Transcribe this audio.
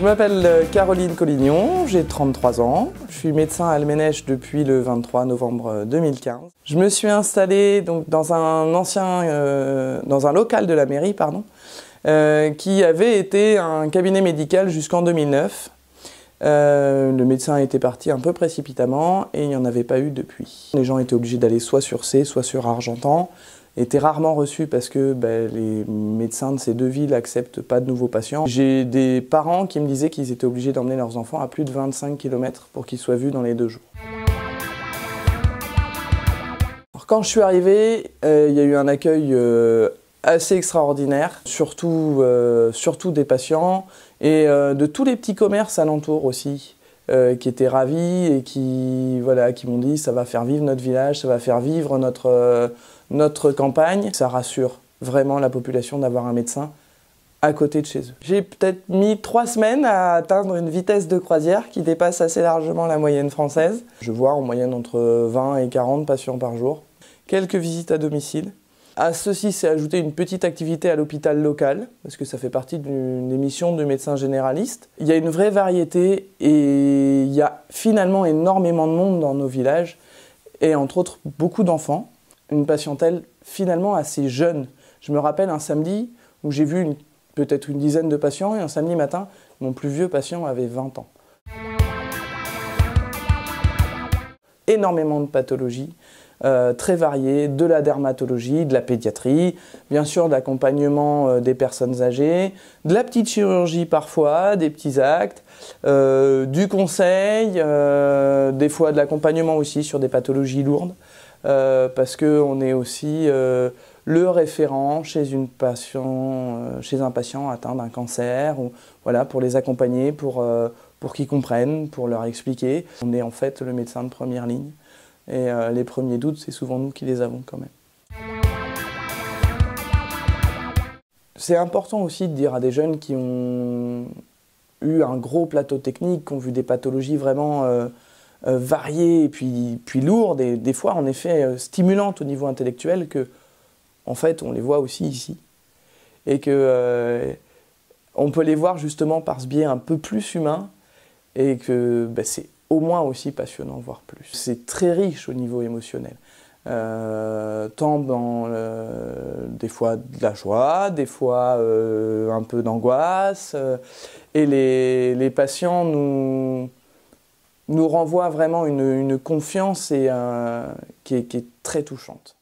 Je m'appelle Caroline Collignon, j'ai 33 ans. Je suis médecin à Alménech depuis le 23 novembre 2015. Je me suis installée donc, dans un local de la mairie, qui avait été un cabinet médical jusqu'en 2009. Le médecin était parti un peu précipitamment et il n'y en avait pas eu depuis. Les gens étaient obligés d'aller soit sur C, soit sur Argentan, étaient rarement reçus parce que les médecins de ces deux villes n'acceptent pas de nouveaux patients. J'ai des parents qui me disaient qu'ils étaient obligés d'emmener leurs enfants à plus de 25 km pour qu'ils soient vus dans les 2 jours. Alors, quand je suis arrivé, il y a eu un accueil assez extraordinaire, surtout des patients et de tous les petits commerces alentours aussi, qui étaient ravis et qui m'ont dit ça va faire vivre notre village, ça va faire vivre notre campagne. Ça rassure vraiment la population d'avoir un médecin à côté de chez eux. J'ai peut-être mis 3 semaines à atteindre une vitesse de croisière qui dépasse assez largement la moyenne française. Je vois en moyenne entre 20 et 40 patients par jour. Quelques visites à domicile. À ceci s'est ajouté une petite activité à l'hôpital local, parce que ça fait partie d'une émission de médecins généralistes. Il y a une vraie variété et il y a finalement énormément de monde dans nos villages, et entre autres beaucoup d'enfants. Une patientèle finalement assez jeune. Je me rappelle un samedi où j'ai vu peut-être une dizaine de patients, et un samedi matin, mon plus vieux patient avait 20 ans. Énormément de pathologies. Très variées, de la dermatologie, de la pédiatrie, bien sûr de l'accompagnement des personnes âgées, de la petite chirurgie parfois, des petits actes, du conseil, des fois de l'accompagnement aussi sur des pathologies lourdes, parce qu'on est aussi le référent chez un patient atteint d'un cancer, ou, pour les accompagner, pour qu'ils comprennent, pour leur expliquer. On est en fait le médecin de première ligne. Et les premiers doutes, c'est souvent nous qui les avons quand même. C'est important aussi de dire à des jeunes qui ont eu un gros plateau technique, qui ont vu des pathologies vraiment variées et puis lourdes, et des fois en effet stimulantes au niveau intellectuel, que en fait on les voit aussi ici. Et que on peut les voir justement par ce biais un peu plus humain, et que c'est au moins aussi passionnant, voire plus. C'est très riche au niveau émotionnel, tant dans des fois de la joie, des fois un peu d'angoisse, et les patients nous renvoient vraiment une confiance qui est très touchante.